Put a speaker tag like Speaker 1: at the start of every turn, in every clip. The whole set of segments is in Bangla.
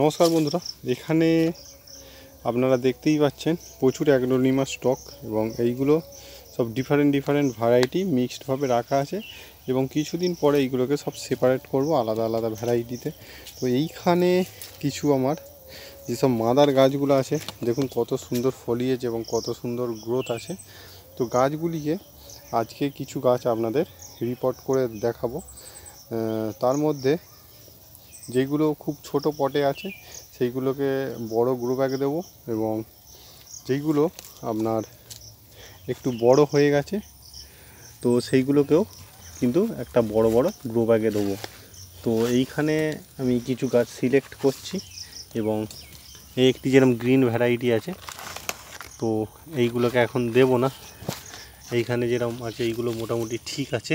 Speaker 1: নমস্কার বন্ধুরা, এখানে আপনারা দেখতেই পাচ্ছেন প্রচুর অ্যাগ্লোনিমা স্টক এবং এইগুলো সব ডিফারেন্ট ভ্যারাইটি মিক্সডভাবে রাখা আছে এবং কিছুদিন পরে এইগুলোকে সব সেপারেট করব আলাদা আলাদা ভ্যারাইটিতে। তো এইখানে কিছু আমার যেসব মাদার গাছগুলো আছে দেখুন কত সুন্দর ফলিয়েজ এবং কত সুন্দর গ্রোথ আছে। তো গাছগুলিকে আজকে কিছু গাছ আপনাদের রিপোর্ট করে দেখাবো। তার মধ্যে যেগুলো খুব ছোট পটে আছে সেইগুলোকে বড় গ্রো ব্যাগে দেবো এবং যেইগুলো আপনার একটু বড় হয়ে গেছে তো সেইগুলোকেও কিন্তু একটা বড় গ্রো ব্যাগে দেবো। তো এইখানে আমি কিছু গাছ সিলেক্ট করছি এবং এই একটি যেরকম গ্রিন ভ্যারাইটি আছে তো এইগুলোকে এখন দেব না। এইখানে যেরকম আছে এইগুলো মোটামুটি ঠিক আছে।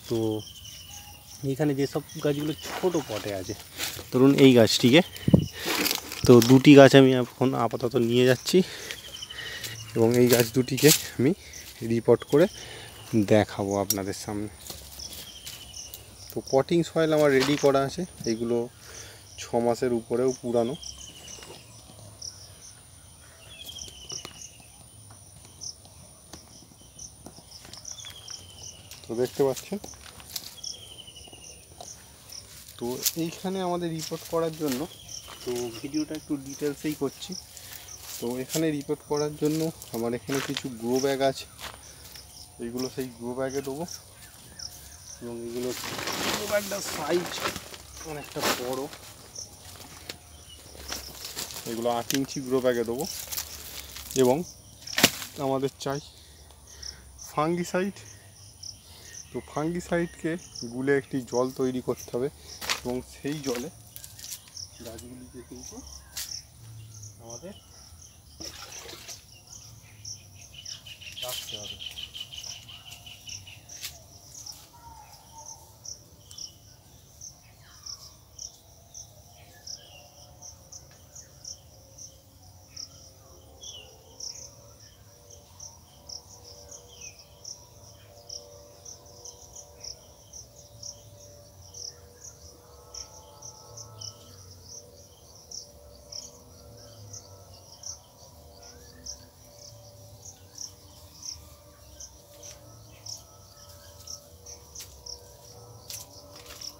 Speaker 1: তো এইখানে যেসব গাছগুলো ছোট পটে আছে ধরুন এই গাছটিকে, তো দুটি গাছ আমি এখন আপাতত নিয়ে যাচ্ছি এবং এই গাছ দুটিকে আমি রিপোর্ট করে দেখাবো আপনাদের সামনে। তো পটিং সয়েল আমার রেডি করা আছে, এইগুলো 6 মাসের উপরেও পুরানো। তো দেখতে পাচ্ছেন, তো এইখানে আমাদের রিপোর্ট করার জন্য, তো ভিডিওটা একটু ডিটেলসেই করছি। তো এখানে রিপোর্ট করার জন্য আমার এখানে কিছু গ্রো ব্যাগ আছে, এইগুলো সেই গ্রো ব্যাগে দেবো এবং এগুলো গ্রো ব্যাগটার সাইজ অনেকটা বড়, এগুলো 8 ইঞ্চি গ্রো ব্যাগে দেবো এবং আমাদের চাই ফাঙ্গিসাইড। তো ফাঙ্গিসাইডকে গুলে একটি জল তৈরি করতে হবে এবং সেই জলে গাছগুলিকে কিন্তু আমাদের রাখতে হবে।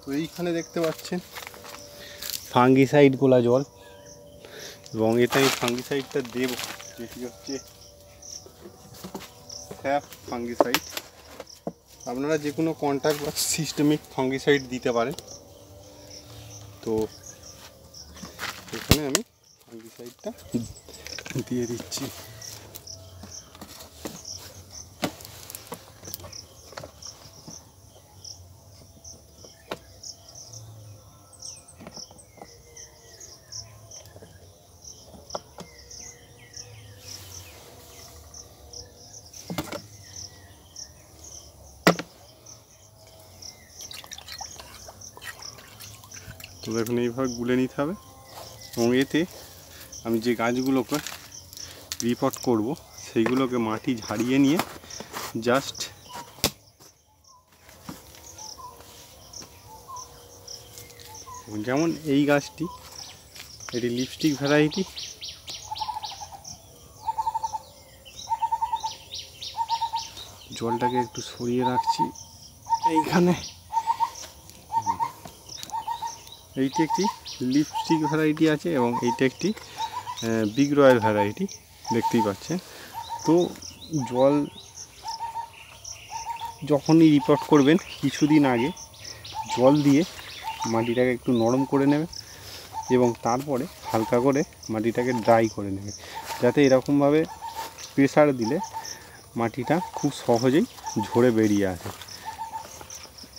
Speaker 1: তো এইখানে দেখতে পাচ্ছেন ফাঙ্গিসাইড গোলা জল এবং এটা এই ফাঙ্গিসাইডটা দেব, যেটি হচ্ছে স্যাপ ফাঙ্গিসাইড। আপনারা যে কোনো কন্ট্যাক্ট বা সিস্টেমিক ফাঙ্গিসাইড দিতে পারেন। তো এখানে আমি ফাঙ্গিসাইডটা দিয়ে দিচ্ছি। তো দেখুন এইভাবে গুলে নিতে হবে এবং এতে আমি যে গাছগুলোকে রিপোর্ট করব সেইগুলোকে মাটি ঝাড়িয়ে নিয়ে জাস্ট যেমন এই গাছটি, এটি লিপস্টিক ভ্যারাইটি, জলটাকে একটু সরিয়ে রাখছি। এইখানে এইটি একটি লিপস্টিক ভ্যারাইটি আছে এবং এইটা একটি বিগ রয়্যাল ভ্যারাইটি, দেখতেই পাচ্ছেন। তো জল যখনই রিপোর্ট করবেন কিছুদিন আগে জল দিয়ে মাটিটাকে একটু নরম করে নেবেন এবং তারপরে হালকা করে মাটিটাকে ড্রাই করে নেবেন, যাতে এরকমভাবে প্রেসার দিলে মাটিটা খুব সহজেই ঝরে বেরিয়ে আসে।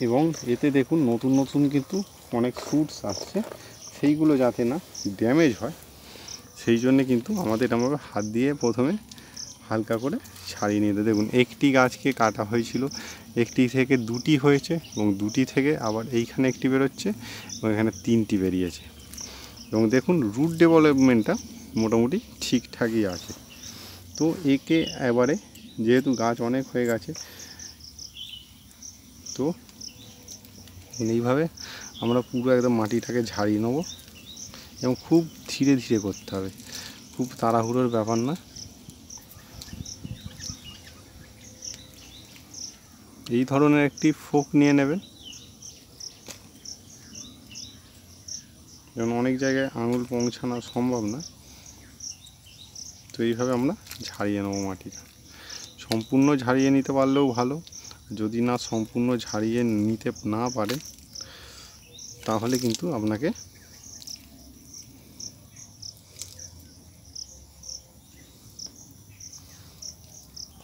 Speaker 1: এবং এতে দেখুন নতুন নতুন কিন্তু অনেক ফুডস আসছে, সেইগুলো যাতে না ড্যামেজ হয় সেই জন্যে কিন্তু আমাদের এরকমভাবে হাত দিয়ে প্রথমে হালকা করে ছাড়িয়ে নিতে। দেখুন একটি গাছকে কাটা হয়েছিল, একটি থেকে দুটি হয়েছে এবং দুটি থেকে আবার এইখানে একটি বেরোচ্ছে এবং এখানে 3টি বেরিয়েছে। এবং দেখুন রুট ডেভেলপমেন্টটা মোটামুটি ঠিকঠাকই আছে। তো একে এবারে যেহেতু গাছ অনেক হয়ে গেছে, তো এইভাবে আমরা পুরো একদম মাটিটাকে ঝাড়িয়ে নেব এবং খুব ধীরে ধীরে করতে হবে, খুব তাড়াহুড়োর ব্যাপার না। এই ধরনের একটি ফোক নিয়ে নেবেন, যেমন অনেক জায়গায় আঙুল পৌঁছানো সম্ভব না। তো এইভাবে আমরা ঝাড়িয়ে নেবো মাটিটা। সম্পূর্ণ ঝাড়িয়ে নিতে পারলেও ভালো, যদি না সম্পূর্ণ ঝাড়িয়ে নিতে না পারেন তাহলে কিন্তু আপনাকে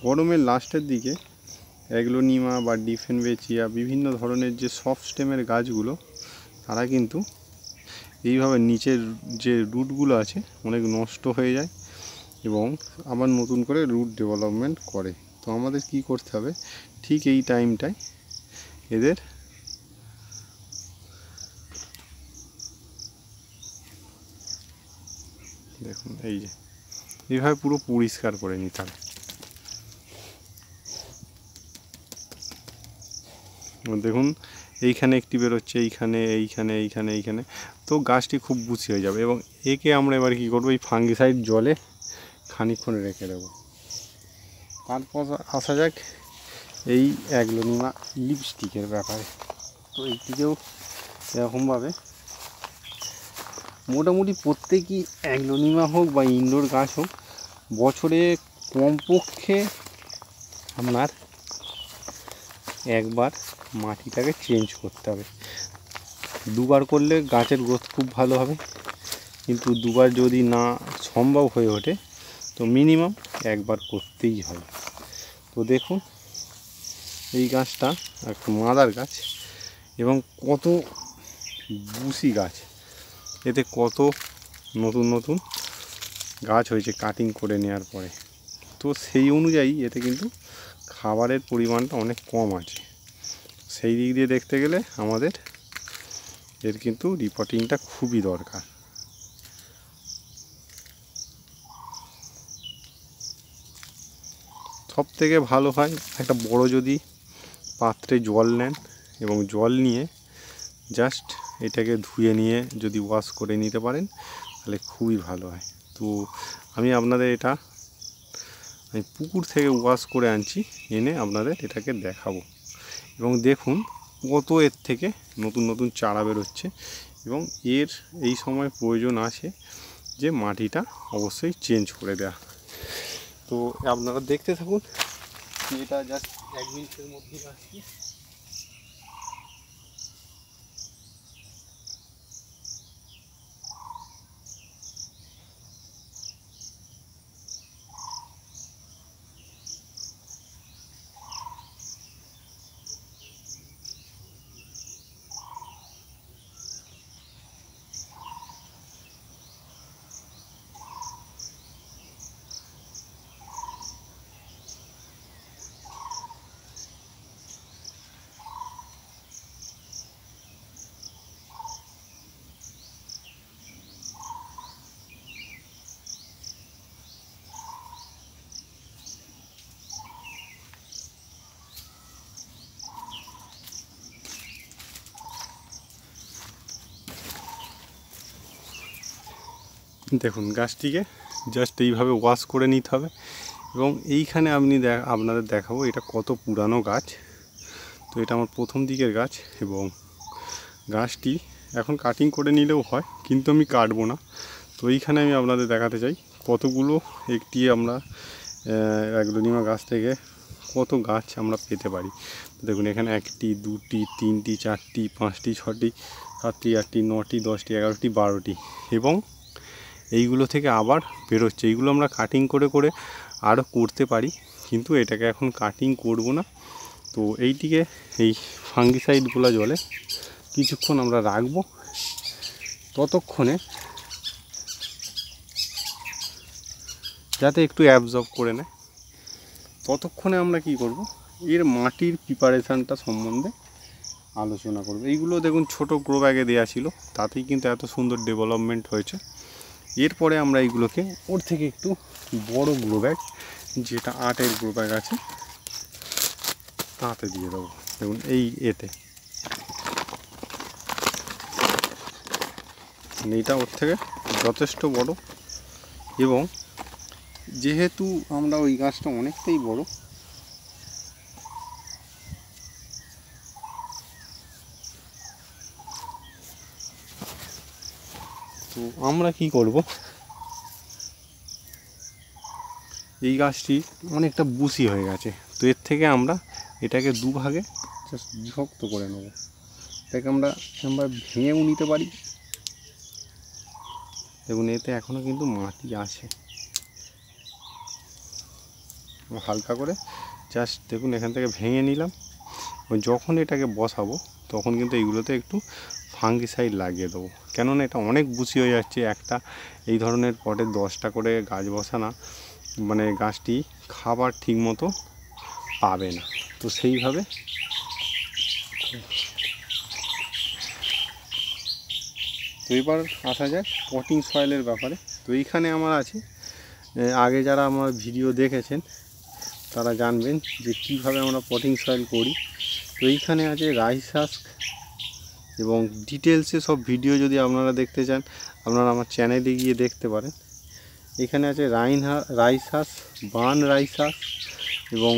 Speaker 1: গরমের লাস্টের দিকে অ্যাগ্লোনিমা বা ডিফেনবেচিয়া বিভিন্ন ধরনের যে সফট স্টেমের গাছগুলো, তারা কিন্তু এইভাবে নিচের যে রুটগুলো আছে অনেক নষ্ট হয়ে যায় এবং আবার নতুন করে রুট ডেভেলপমেন্ট করে। তো আমাদের কি করতে হবে, ঠিক এই টাইমটায় এদের দেখুন এই যে এইভাবে পুরো পরিষ্কার করে নিতে হবে। দেখুন এইখানে একটি বেরোচ্ছে, এইখানে এইখানে এইখানে এইখানে, তো গাছটি খুব বুঝি হয়ে যাবে। এবং একে আমরা এবার কী করবো, এই ফাঙ্গিসাইড জলে খানিকক্ষণ রেখে দেবো। তারপর আসা যাক এই অ্যাগ্লোনিমা লিপস্টিকের ব্যাপারে। তো এইটিকেও এরকমভাবে মোটামুটি প্রত্যেকই অ্যাগ্লোনিমা হোক বা ইনডোর গাছ হোক, বছরে কমপক্ষে আপনার একবার মাটিটাকে চেঞ্জ করতে হবে। দুবার করলে গাছের গ্রোথ খুব ভালো হবে, কিন্তু দুবার যদি না সম্ভব হয়ে ওঠে তো মিনিমাম একবার করতেই হবে। তো দেখুন এই গাছটা একটা মাদার গাছ এবং কত বুশি গাছ, এতে কত নতুন নতুন গাছ হয়েছে কাটিং করে নেওয়ার পরে। তো সেই অনুযায়ী এতে কিন্তু খাবারের পরিমাণটা অনেক কম আছে। সেই দিক দিয়ে দেখতে গেলে আমাদের এর কিন্তু রিপোর্টিংটা খুবই দরকার। সব থেকে ভালো হয় একটা বড় যদি পাত্রে জল নেন এবং জল নিয়ে জাস্ট এটাকে ধুয়ে নিয়ে যদি ওয়াশ করে নিতে পারেন তাহলে খুবই ভালো হয়। তো আমি আপনাদের এটা পুকুর থেকে ওয়াশ করে আনছি, এনে আপনাদের এটাকে দেখাবো। এবং দেখুন কত এর থেকে নতুন নতুন চারা বেরোচ্ছে এবং এর এই সময় প্রয়োজন আছে যে মাটিটা অবশ্যই চেঞ্জ করে দেওয়া। তো আপনারা দেখতে থাকুন, এটা জাস্ট 1 মিনিটের মধ্যেই আসছি। দেখুন গাছটিকে জাস্ট এইভাবে ওয়াশ করে নিতে হবে। এবং এইখানে আপনাদের দেখাবো এটা কত পুরানো গাছ। তো এটা আমার প্রথম দিকের গাছ এবং গাছটি এখন কাটিং করে নিলেও হয়, কিন্তু আমি কাটবো না। তো এইখানে আমি আপনাদের দেখাতে চাই কতগুলো একটি আমরা অ্যাগ্লোনিমা গাছ থেকে কত গাছ আমরা পেতে পারি। দেখুন এখানে 1টি 2টি 3টি 4টি 5টি 6টি 7টি 8টি 9টি 10টি 11টি 12টি এবং এইগুলো থেকে আবার বেরোচ্ছে। এইগুলো আমরা কাটিং করে করে আরও করতে পারি, কিন্তু এটাকে এখন কাটিং করব না। তো এইটিকে এই ফাঙ্গিসাইডগুলো জলে কিছুক্ষণ আমরা রাখবো, ততক্ষণে যাতে একটু অ্যাবজর্ব করে নেয়। ততক্ষণে আমরা কি করব, এর মাটির প্রিপারেশানটা সম্বন্ধে আলোচনা করব। এইগুলো দেখুন ছোট গ্রো ব্যাগে দেওয়া ছিল, তাতেই কিন্তু এত সুন্দর ডেভেলপমেন্ট হয়েছে। এরপরে আমরা এইগুলোকে ওর থেকে একটু বড় গ্রো ব্যাগ, যেটা 8-এর গ্রো ব্যাগ আছে, তাতে দিয়ে দেবো। দেখুন এই এতে এইটা ওর থেকে যথেষ্ট বড়, এবং যেহেতু আমরা ওই গাছটা অনেকটাই বড়, তো আমরা কি করব, এই গাছটি অনেকটা বুশি হয়ে গেছে, তো এর থেকে আমরা এটাকে দুভাগে জাস্ট বিভক্ত করে নেব। এটাকে আমরা ভেঙেও নিতে পারি। দেখুন এতে এখনও কিন্তু মাটি আছে, হালকা করে জাস্ট দেখুন এখান থেকে ভেঙে নিলাম। যখন এটাকে বসাবো তখন কিন্তু এইগুলোতে একটু ফাঙ্গিসাইড লাগিয়ে দেবো, কেননা এটা অনেক বুশি হয়ে যাচ্ছে। একটা এই ধরনের পটে 10টা করে গাছ বসানো, মানে গাছটি খাবার ঠিক মতো পাবে না। তো সেইভাবে তো এবার আসা যাক পটিং সয়েলের ব্যাপারে। তো এইখানে আমার আছে, আগে যারা আমার ভিডিও দেখেছেন তারা জানবেন যে কীভাবে আমরা পটিং সয়েল করি। তো এইখানে আছে রাইস হাস্ক, এবং ডিটেলসে সব ভিডিও যদি আপনারা দেখতে চান আপনারা আমার চ্যানেলে গিয়ে দেখতে পারেন। এখানে আছে rice husk, burn rice husk, এবং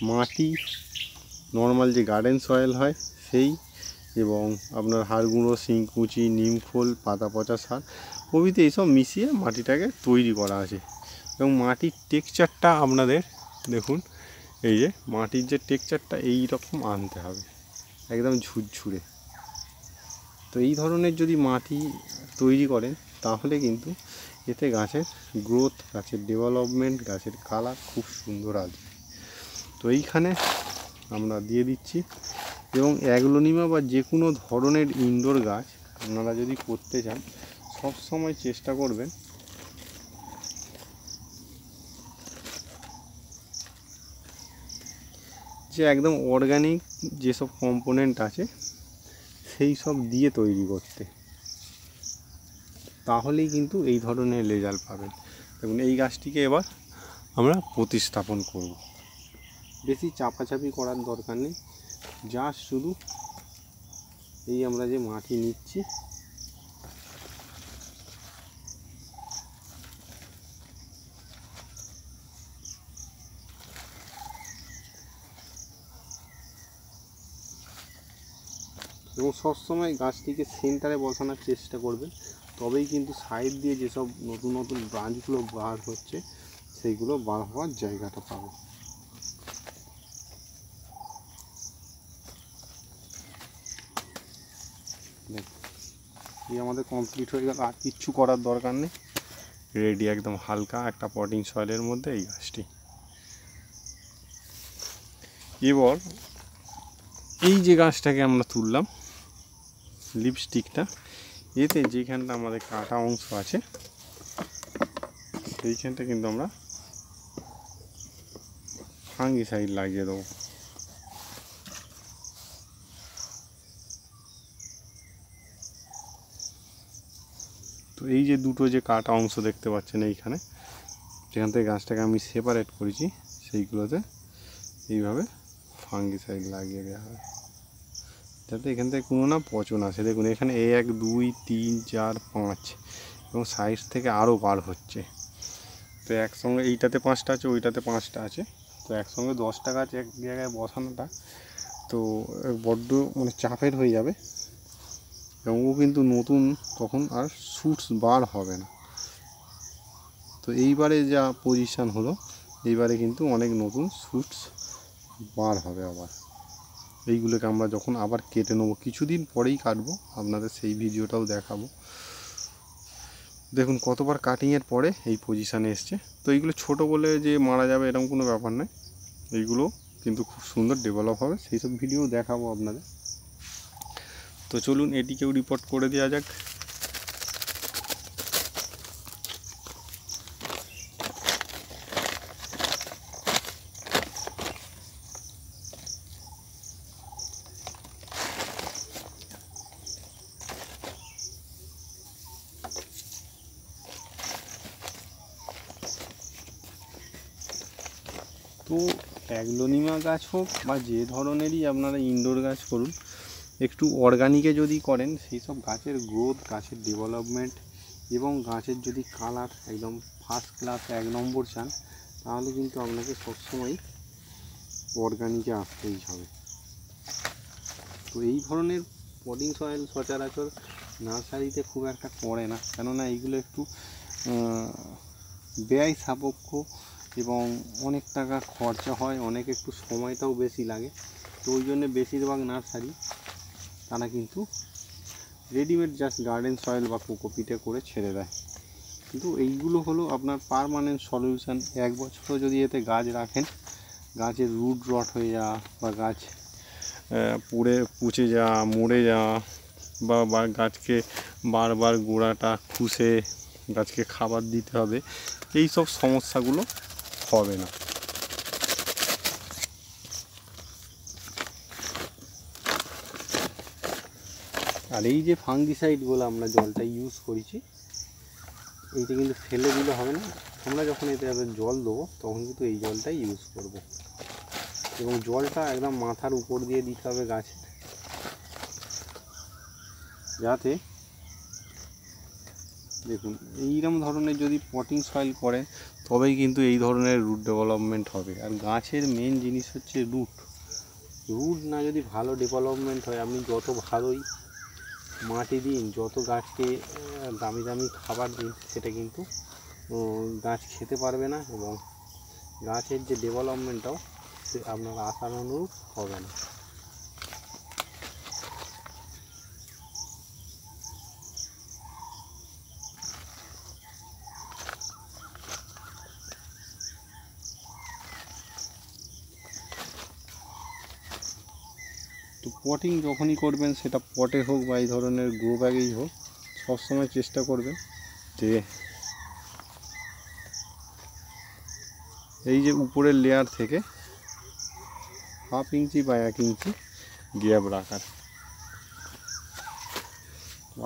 Speaker 1: মাটি নর্মাল যে গার্ডেন সয়েল হয় সেই, এবং আপনার হাড় গুঁড়ো, শিংকুচি, নিমখোল, পাতা পচা সার প্রভৃতি এইসব মিশিয়ে মাটিটাকে তৈরি করা আছে। এবং মাটির টেক্সচারটা আপনাদের দেখুন, এই যে মাটির যে টেক্সচারটা এই রকম আনতে হবে, একদম ঝুরঝুরে। তো এই ধরনের যদি মাটি তৈরি করেন তাহলে কিন্তু এতে গাছের গ্রোথ, গাছের ডেভেলপমেন্ট, গাছের কালার খুব সুন্দর আসবে। তো এইখানে আমরা দিয়ে দিচ্ছি। এবং অ্যাগলোনিমা বা যে কোনো ধরনের ইনডোর গাছ আপনারা যদি করতে চান সব সময় চেষ্টা করবেন যে একদম অর্গানিক যেসব কম্পোনেন্ট আছে সেই সব দিয়ে তৈরি করতে, তাহলেই কিন্তু এই ধরনের রেজাল্ট পাবেন। দেখুন এই গাছটিকে এবার আমরা প্রতিস্থাপন করব। বেশি চাপাচাপি করার দরকার নেই, জাস্ট শুধু এই আমরা যে মাটি নিচ্ছি এবং সবসময় গাছটিকে সেন্টারে বসানোর চেষ্টা করবেন, তবেই কিন্তু সাইড দিয়ে যেসব নতুন নতুন ব্রাঞ্চগুলো বার হচ্ছে সেইগুলো বার হওয়ার জায়গাটা পাবে। এই আমাদের কমপ্লিট হয়ে গেল, আর কিচ্ছু করার দরকার নেই, রেডি একদম হালকা একটা পটিং সয়েলের মধ্যে এই গাছটি। এবার এই যে গাছটাকে আমরা তুললাম লিপস্টিকটা, এতে যেখানটা আমাদের কাটা অংশ আছে সেইখানটা কিন্তু আমরা ফাঙ্গিসাইড লাগিয়ে দেবো। তো এই যে দুটো যে কাটা অংশ দেখতে পাচ্ছেন এইখানে, যেখান থেকে গাছটাকে আমি সেপারেট করেছি সেইগুলোতে এইভাবে ফাঙ্গিসাইড লাগিয়ে দেওয়া হয়, যাতে এখান থেকে কোনো না পচন আসে। দেখুন এখানে 1 2 3 4 5 এবং সাইড থেকে আরও বার হচ্ছে। তো একসঙ্গে এইটাতে 5টা আছে, ওইটাতে 5টা আছে, তো একসঙ্গে 10টা গাছ এক জায়গায় বসানোটা তো বড্ড মানে চাপের হয়ে যাবে, এবং ও কিন্তু নতুন তখন আর শুটস বার হবে না। তো এইবারে যা পজিশান হলো, এইবারে কিন্তু অনেক নতুন শুটস বার হবে আবার। এইগুলোকে আমরা যখন আবার কেটে নেবো, কিছুদিন পরেই কাটবো, আপনাদের সেই ভিডিওটাও দেখাবো। দেখুন কতবার কাটিংয়ের পরে এই পজিশানে এসছে। তো এইগুলো ছোট বলে যে মারা যাবে এরকম কোনো ব্যাপার নয়, এইগুলো কিন্তু খুব সুন্দর ডেভেলপ হবে, সেই সব ভিডিও দেখাবো আপনাদের। তো চলুন এটিকেও রিপোর্ট করে দেওয়া যাক। তো অ্যাগলোনিমা গাছ হোক বা যে ধরনেরই আপনারা ইনডোর গাছ করুন, একটু অর্গানিকে যদি করেন, সেই সব গাছের গ্রোথ, গাছের ডেভেলপমেন্ট এবং গাছের যদি কালার একদম ফার্স্ট ক্লাস 1 নম্বর চান, তাহলে কিন্তু আপনাকে সবসময় অর্গানিকে আসতেই হবে। তো এই ধরনের পটিং সয়েল সচরাচর নার্সারিতে খুব একটা করে না, কেননা এইগুলো একটু ব্যয় সাপেক্ষ এবং অনেক টাকা খরচা হয়, অনেক একটু সময়টাও বেশি লাগে। তো ওই জন্যে বেশিরভাগ নার্সারি তারা কিন্তু রেডিমেড জাস্ট গার্ডেন সয়েল বা কোকোপিটে করে ছেড়ে দেয়। কিন্তু এইগুলো হলো আপনার পার্মানেন্ট সলিউশন। 1 বছরও যদি এতে গাছ রাখেন, গাছের রুট রট হয়ে যাওয়া বা গাছ পচে যাওয়া, মরে যাওয়া বা গাছকে বারবার গোড়াটা খুঁজে গাছকে খাবার দিতে হবে, এই সব সমস্যাগুলো হবে না। আর এই যে ফাঙ্গিসাইডগুলো আমরা জলটা ইউজ করেছি, এইটা কিন্তু ফেলে দিলে হবে না। আমরা যখন এতে আবার জল দেবো তখন কিন্তু এই জলটাই ইউজ করব, এবং জলটা একদম মাথার উপর দিয়ে দিতে হবে গাছে, যাতে দেখুন এইরকম ধরনের যদি পটিং সয়েল করেন তবেই কিন্তু এই ধরনের রুট ডেভেলপমেন্ট হবে। আর গাছের মেন জিনিস হচ্ছে রুট না যদি ভালো ডেভেলপমেন্ট হয়, আপনি যত ভালোই মাটি দিন, যত গাছকে দামি দামি খাবার দিন, সেটা কিন্তু গাছ খেতে পারবে না, এবং গাছের যে ডেভেলপমেন্টটাও সে আপনার আশার অনুরূপ হবে না। তো পটিং যখনই করবেন, সেটা পটে হোক বা এই ধরনের গ্রো ব্যাগেই হোক, সবসময় চেষ্টা করবেন যে এই যে উপরের লেয়ার থেকে 1/2 ইঞ্চি বা 1 ইঞ্চি গ্যাপ রাখার।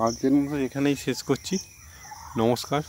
Speaker 1: আজকের মতো এখানেই শেষ করছি। নমস্কার।